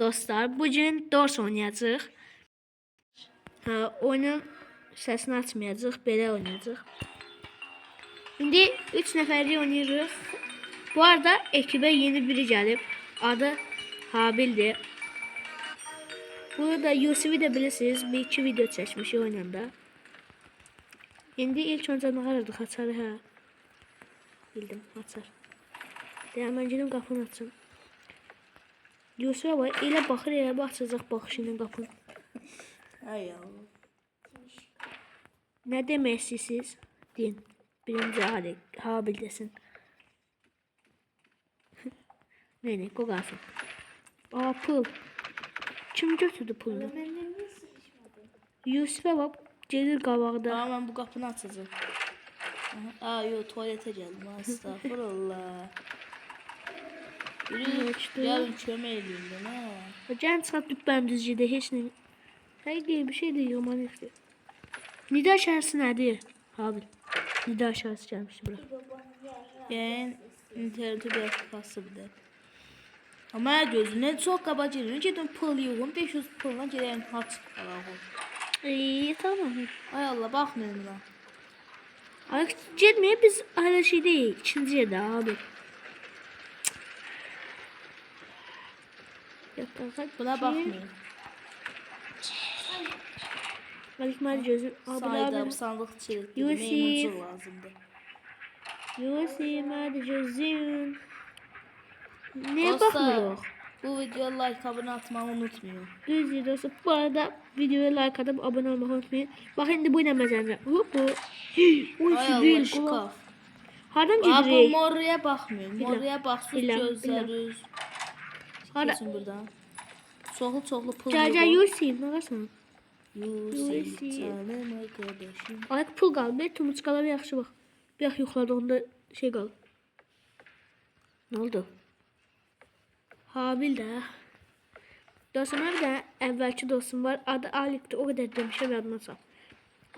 dostlar, bugün dors oynayacağıq. Oyunun səsini açmayacağıq, belə oynayacağıq. İndi 3 nəfərlik oynayırıq. Bu arada ekibə yeni biri gəlib. Adı Habildir. Burada Yusuf'u da bilirsiniz. Bir iki video çəkmişik oynanda. İndi ilk öncə nə qarırdıq? Açarı hə. Bildim, açar. Deyəm, mən gedim qapını açım. Yusuf'a bak, elə baxır, elə açacaq baxışıyla qapını. Ay Allah. Nə demək istəyirsiniz? Deyin. Birinci Habil desin. Neyini, qoqarsın. Aa, pul. Kim götürdü pulunu? Yusuf'a bak, gelir qabaqda. Aa, mən bu qapını açacağım. Aa, yox, tualetə gəldim. Estağfurullah. Gəlin kömək edin də, nə? Gəlin çıxart dübbəm düzcədə, heç nə. Hayır, bir şey deyil, aman işte. Nida şəhərsi nədir? Habil. Nida şəhərsi gəlmiş bura. Yəni, interneti biraz kasıbdır. Ama gözüne çok kaba geliyor. Gedim pul yığım, 500 pulla geləyim haç alağım. Tamam. Ay Allah, baxmayın buna. Ay, getməyə biz hələ şey deyil, ikinci yerdə abi. Buna baxmayın. Malik gözüm. Sayda bu sandıq çelikdir. Yusuf. Meymuncuk lazımdır. Yusuf, hadi gözüm. Neye Dostlar, bakmıyoruz? bu videoya like, abone atmayı unutmayın. Düz dostlar. Bu arada videoya like atıp abone olmayı unutmayın. Bak şimdi bu ne mesela? Hop bu. Oy Ay Allah, değil. şikaf. Hardan Aa, bu gidiyor? moruya baxmayın. Moruya baxsız Biləm, gözləriniz. Hara? Geçin buradan. Çoxlu pul Gel Yusuf, ne varsan? Yusuf, canım arkadaşım. Ay pul qal. Bir tumuçqalar yaxşı bax. Bir yax yuxladığında şey qal. Ne oldu? Habil də. Dostum, bir də əvvəlki dostum var. Adı Alikdir. O qədər demişəm yadına sal.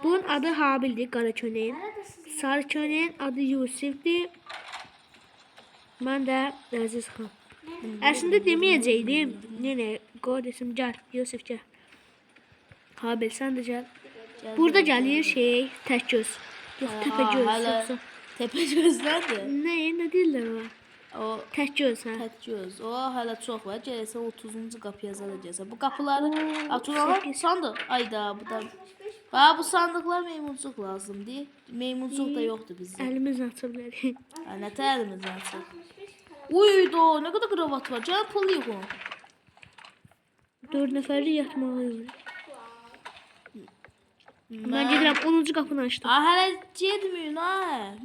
Bunun adı Habildir, qara köynəyin. Sarı köynəyin adı Yusufdir. Mən də Əziz xan. Əslində deməyəcəkdim. Nenə, qoy desim, gəl. Yusuf gəl. Habil, sən də gəl. Burada gəlir şey, tək göz. Yox, təpə göz. yoxsa- Təpəgöz nədir? Nə deyirlər o? O Tək göz, hə? Təkgöz. O hələ çox var. Gəlsə 30-cu qapıya yazılacaq. Bu qapıları açılan sekiz. sandıq. Ayda bu da. Ha, bu sandıqlar meymuncuk lazımdır. Meymuncuk da yoxdur bizdə. Əlimiz aça bilərik. Ha, nə təlimizdən çıx. Uy da, nə qədər kravat var. Gəl pul yığın. 4 nəfərli yatmalı olur. Mən gedirəm 10-cu qapını açdım. Ha, hələ getməyin ha.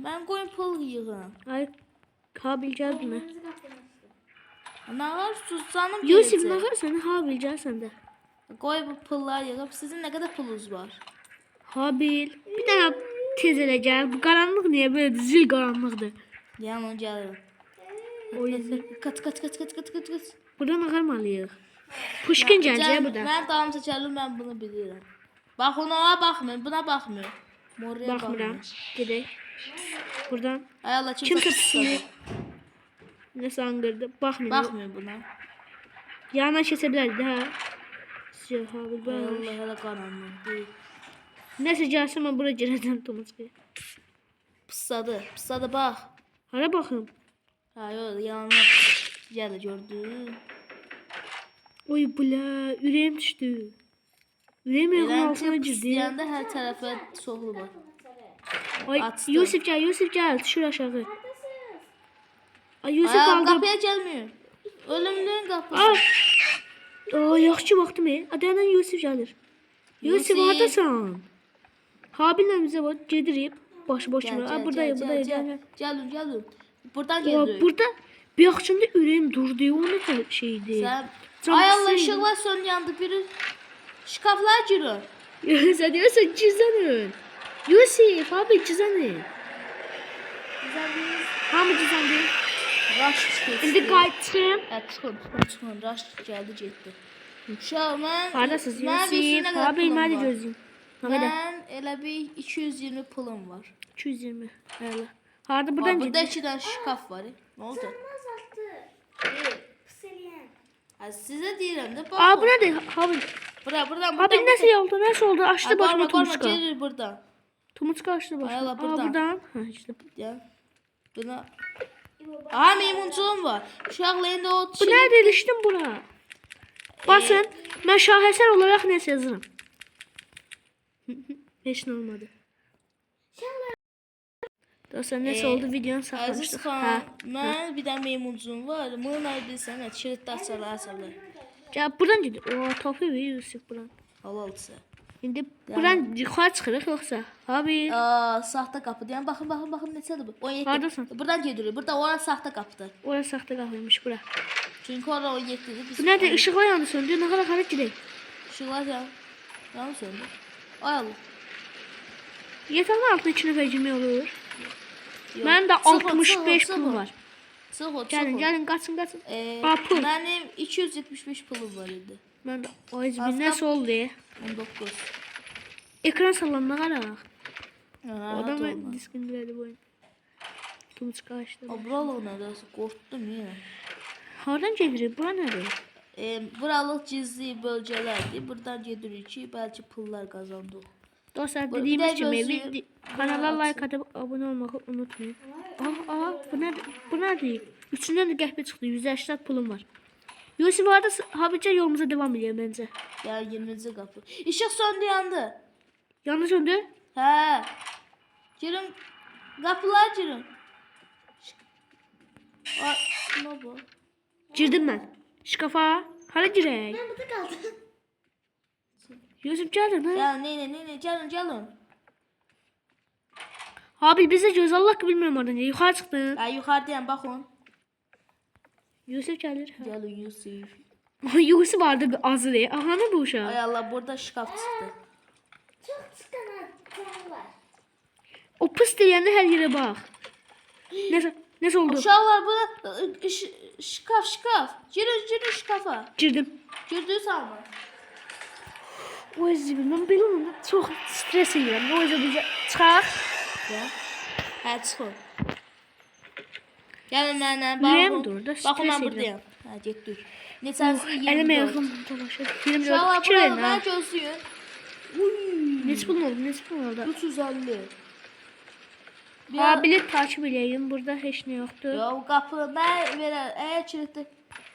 Mən qoyun pul yığın. Ay, Habil gəldi mi? Nə var? Canım Yusuf, gələcək. nə var sən? Habil gəl sən də. Qoy bu pullar yığıb. Sizin nə qədər pulunuz var? Habil, bir daha tez elə gəl. Bu qaranlıq niyə belədir? Zil qaranlıqdır. Yanım gəlirim. O yüzden. Kaç. Buradan ağarmalıyıq. Puşkin gələcək burada. Mən dalımca gəlim, mən bunu bilirəm. Bax ona baxmayın, buna baxmayın. Moruya Baxmıram. baxmayın. Gedək. Buradan. Ay Allah, Kimsə puşkini nəsə anqırdı. Baxmayın. Baxmayın buna. Yanına keçə bilərdi, hə? Sizə Habil, Ay bax. Allah, hələ qaranlıq deyil. Nəsə gəlsin, mən bura girəcəm Tomuçqaya. Pısladı bax. Hara baxım? Ha, yox, yanına gəl, gördün. Oy bula, ürəyim düşdü. Ürəyim ayağımın altına girdi. Pisləyəndə hər tərəfə çoxlu var. Ay, Açdım. Yusuf gəl, düşür aşağı. Ay, Yusuf Ay, qaldı. qapıya gəlməyin. Ölümlüyün qapısı. Ay, yaxşı baxdım, Adayla Yusuf gəlir. Yusuf, Yusuf. haradasan? Habillə bizə bax, gedirik. Boş-boş. Ay, buradayım. Gəlin. Buradan Oy, gedirik. burada bir yaxçında ürəyim durdu, o nə şeydi. Sən... Can Ay Allah, pıslıydı. ışıqlar sön yandı. Biri şkaflara girin. Sən deyirsən, cizanın. Yusuf, abi cizanın. Hamı cizanın. Raş çıxır. İndi qayıtdım. Hə, çıxın. Raş gəldi, getdi. Uşaq, mən... Haradasınız Mən bir Yusuf? Abi, mənə gözləyim. Mən elə bir 220 pulum var. 220. Hələ. Harada buradan Burada gidiyor? 2 dənə şkaf var. Nə oldu? Ha, size deyirəm də. Aa bu nədir? Habil. Buradan. Habil nəsə oldu? Nəsə oldu? Açdı başıma Tumuçka. Gelir buradan. Tumuçka açdı başıma. Ayala, Aa buradan. buradan. Ha işte. Ya. Buna. Aha meymuncuğum var. Uşaqla indi o Bu nədir? İlişdim bura. Basın. Mən şahesər olaraq nəsə yazıram. Heç nə olmadı. Dostlar nəsə oldu? Videonu Aziz saxlamışdıq. xan, mən bir dənə meymuncuğum var. Bununla bilsən, çiritdə açarlar. Gəl buradan gedir. O topu ver Yusuf buradan. Halalsa. İndi buradan yuxarı çıxırıq yoxsa? Abi. Saxta qapı deyən. Baxın neçədir bu? 17. Hardasan? Buradan gedirik. Burada ora saxta qapıdır. Orası saxta qalmış bura. Çünki ora 17-dir. Bu nədir? İşıqlar yandı söndü. Nə qədər hara gedək? İşıqlar yanı söndü. Ay Allah. Yatağın altına 2 nəfər girmək olur. Mənim də 65 pulum var. Gəlin, qaçın. Pul. Mənim 275 pulum var idi. Mən də o izmin nəsə oldu? 19. Ekran sallanma qaraq. Rahat Adam olma. diskindirədi bu oyun. Tumuçka açdı. Buralıq nədir? Qorxdum ya. Hardan gedirik? Bura nədir? Buralıq gizli bölgələrdir. Buradan gedirik ki, bəlkə pullar qazandıq. Dostlar Bu- dediyimiz bir də kimi gözlüyü- kanala like atıp abone olmayı unutmayın. Bu nədir? Üçündən də qəhbə çıxdı. 180 pulum var. Yusuf arada habicə yolumuza devam edelim bence. Ya 20-ci qapı. İşıq söndü yandı. Yanlış söndü. Hə. Girin. Qapılar girin. Ne bu? Girdim mən. Şkafa. Hara girək? Ben burada kaldım. Yusuf gəldin ha? Ya ne gelin. Abi bize göz Allah ki bilmiyorum oradan. Yuxarı çıxdın. Ya yukarıdayım bakın. Yusuf gəlir. Ha. Gelin Yusuf. Yusuf vardı bir azılı. Aha ne bu uşaq? Ay Allah burada şkaf çıktı. Çok çıkan var. O pıs deyəndə hər yerə bax. Nəsə oldu? Uşaqlar burada şkaf. Girin şkafa. Girdim. Girdiysən mı? O yüzden mən belə olanda çox stres edirəm. O yüzden bizə çıxaq. Ya. Hə çıxın. Gəlin mənə Ürəyim baxın. durdu, Baxın stres mən buradayım. Hə getdik. Neçəsi 24. Əlimə yaxın dolaşır. 24 Uşaqlar fikir verin burada ha. mən gözlüyün. Neçə pulun oldu? Neçə pulun oldu? 350. Ha bilet takip edeyim. Burada heç nə yoxdur. Ya o qapı mən verər. Əgər kilitli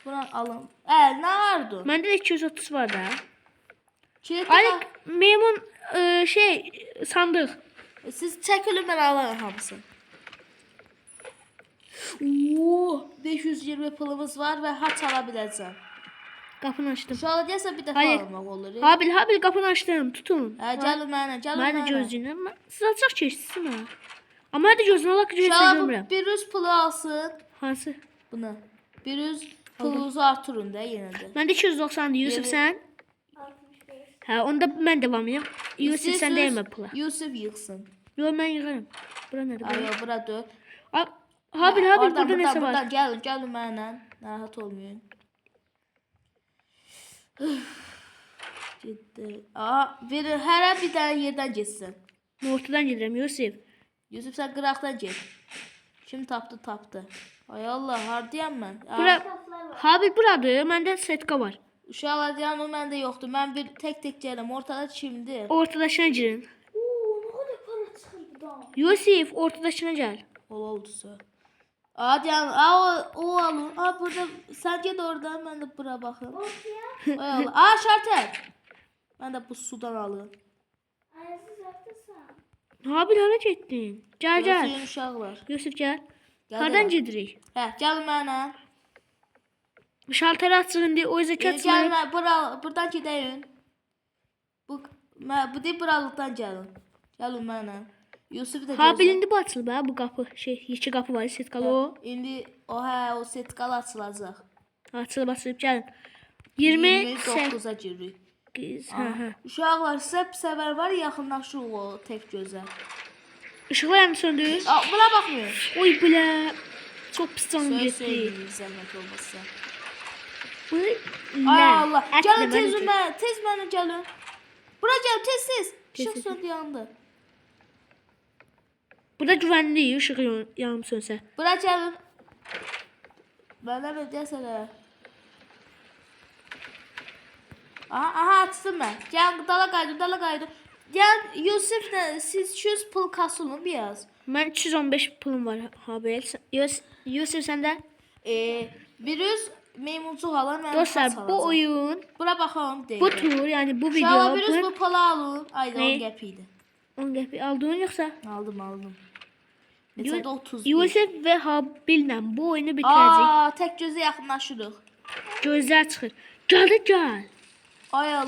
buradan alın. Nə vardı? Məndə də 230 var da. Kilitli. Alik memnun sandıq. Siz çəkilin mən alarım hamısını. Oo, 520 pulumuz var və haç ala biləcəm. Qapını açdım. Uşağı deyəsə bir dəfə Hayır. almaq olur. Habil qapını açdım. Tutun. Hə, gəlin mənə. Mən də gözləyirəm. Siz açıq keçsin ha. Amma mən də gözünə Allah ki Uşağı görmürəm. bir yüz pulu alsın. Hansı? Bunu. Bir yüz pulunuzu artırın da yenə də. Məndə 290 Yusuf sən? 65. Hə, onda mən devam edeyim. Yusuf sən İstəyirsiniz, deyilmə pula. Yusuf yığsın. Yox mən yığarım. Bura nədir? Ay, bura dök. Habil Oradan, burada nəsə var. buradan gəlin mənlə. Narahat olmayın. Getdi. Verin hərə bir dənə yerdən getsin. Ortadan gedirəm Yusuf. Yusuf sən qıraqdan get. Kim tapdı. Ay Allah, hardayam mən? Bura Habil buradır. Məndə setka var. Uşaqlar deyən o məndə yoxdur. Mən bir tək gələm. Ortada kimdir? Ortadaşına girin. Oo, ne kadar para çıkar buradan. Yusuf ortadaşına gəl. Oldusa. Deyən, o alın. Burada sən get oradan, mən də bura baxım. Ortaya. Ay Allah. Şartər. Mən də bu sudan alım. Ayasız yaptıysan. Habil hara getdin? Gəl. Gözləyin uşaqlar. Yusuf gəl. Gəl, Hardan gəl. gedirik? Hə, gəlin mənə. Şalteri açsın deyə o yüzden Gəlin kaçmayın. mən buradan gedəyin. Bu deyib buralıqdan gəlin. Gəlin mənə. Yusuf da Habil indi bu açılıb ha bu qapı. Yeşil qapı var, setkalı o. İndi o setkalı açılacaq. Açılıb gəlin. 20 29-a giririk. Hə. Uşaqlar sizə səvər var, yaxınlaşırıq o tək gözə. Işıqlar yanı söndü. Buna baxmayın. Oy belə. Çok pis canım Söz getdi. söyləyin, zəhmət olmazsa. Bu Ay Allah. Gəlin Ətlə tez mənə gəlin. Bura gəl, tez. İşıq tez. söndü yandı. Burada güvənli ışığı yanım sönsə. Bura gəlin. Mənə bir desələ. Aha açtım ben. Gel dala kaydı. Gel Yusuf'la siz 200 pul kasılın biraz. Mən 215 pulum var Habil. Yusuf səndə? Bir yüz meymuncu halan ben Dostlar bu oyun, Bura bakalım değil. bu tur, yani bu video Şala bir yüz bu pulu alın. Ayda 10 Ne? qəpiydi. 10 qəpik aldın yoxsa? Aldım. Neçədə 30. Yusuf və Habillə bu oyunu bitirəcək. Aa, tek gözə yaxınlaşırıq. Gözlər çıxır. Gəl. Ay al.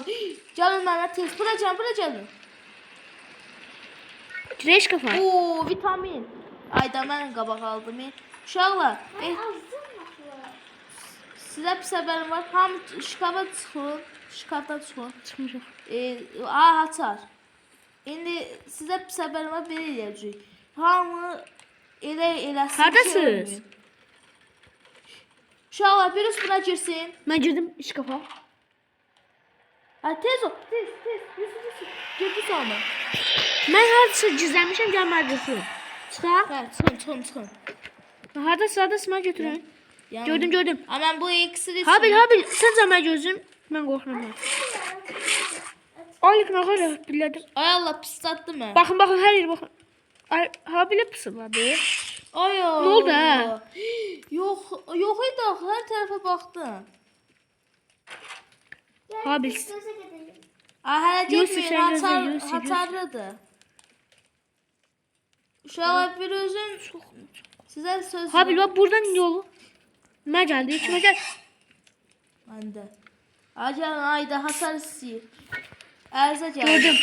Canım mənə tez. Bura gəlin. Kireç kafa. Oo, vitamin. Ayda mən qabaq aldım. Uşaqlar, Azdım mı? sizə pis xəbərim var. Hamı şkafdan çıxın. Çıxmışıq. Açar. İndi sizə pis xəbərim var, belə eləyəcəyik. Hamı eləsin. Hardasınız? Uşaqlar, virus buna girsin. Mən girdim iş kafa. Ha, tez ol. Tez. Yusuf. Girdi sonra. Mən hardasa gizlənmişəm, gəl mən götürüm. Çıxaq. Hə, çıxın. Hardasa mən götürüm. Yəni- Gördüm. Amma mən bu ikisini... Habil, sən cəmə gözüm. Mən qorxuram. Ayıq nə qədər bilirdim. Ay Allah, pislatdı mı? Baxın, hər yer baxın. Habilə pısırladı. Ay Allah. Ne oldu ha? Yok idi axı, hər tərəfə baxdım. Habil. Göze gidelim. Hələ Yusuf, getməyin, sən gözlə, Yusuf. hatarlıdır. Uşaqlar bir özüm sizə söz Habil bak buradan yolu. Mən gəldi, içmə gəl. Məndə. Acan ayda hasar istəyir. Ərzə gəl. Gördüm.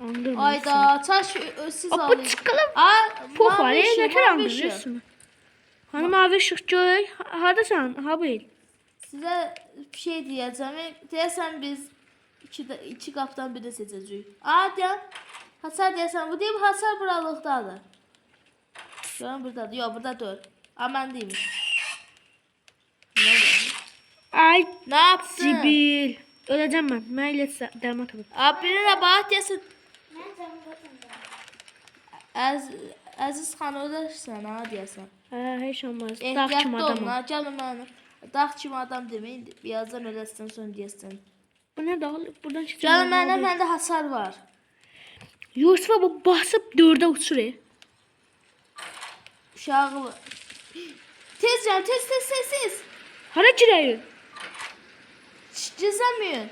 Anladım. Ayda çaş siz Hoppa alın. çıkalım. Ay, Puf var, mavi ışık, ne tər mavi ışık. andırıyorsun? Hani mavi ışık göy. Hardasan Habil? Sizə bir şey deyəcəm. Deyəsən biz iki qapdan birini seçəcəyik. Deyən. Hasar deyəsən. Bu deyim hasar buralıqdadır. Görün buradadır. Yox, burada deyil. Mən deymiş. Ne oldu? Ay Ne yaptın? Zibil. Öleceğim ben. Mən ilə dərman tapıb. Birine bax deyəsən. Ben camı katında. Əziz xan ölərsən ha deyəsən. Heç olmaz. Dağ kimi Ehtiyatlı olun adamım. ha. Gəlin mənə. Dağ kimi adam deməyin. Birazdan ölərsən sonra deyəsən. Bu nə dağ? Buradan Gəlin çıxacağım. məndə hasar var. Yusuf'a bu basıp 4'e uçuruyor. Uşağı. Tez can tez. Hara girəyin? Cizəməyin.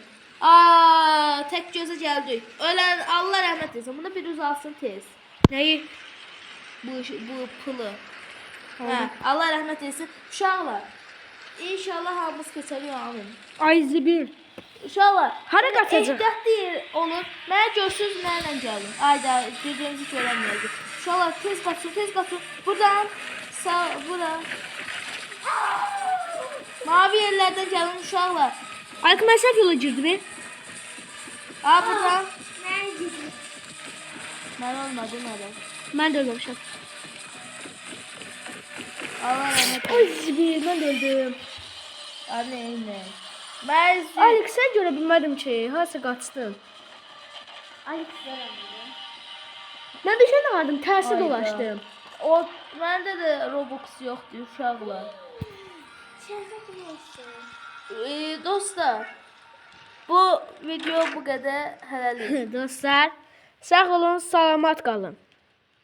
Tek gözə gəldik. Ölən Allah rəhmət etsin. Bunda bir uzalsın tez. Nəyi? Bu pulu. Hə, Allah rəhmət etsin. Uşaqlar. İnşallah hamımız keçərik amin. Ay Zibil. Uşaqlar. Hara qaçacaq? Ehtiyatlı olun. Mənə görsüz mənlə gəlin. Ayda bir-birimizi görəməyəcək. Uşaqlar tez qaçın. Buradan bura. Mavi yerlərdən gəlin uşaqlar. Ay məsəf yola girdi be. Buradan. Ben gidiyorum. Mən olmadım hələ. Mən də ölməmişəm. Allah rəhmət Ay Zibil, mən də öldüm. Anne. Mən Alex, sən görə bilmədim ki, harasa qaçdın. Alex veremedi. Mən bir şey vardım, tərsi Ayda. dolaşdım. Məndə də Robux yoxdur uşaqlar. Şerfe biliyorsun. Dostlar, bu video bu qədər hələlik. Dostlar, sağ olun, salamat qalın.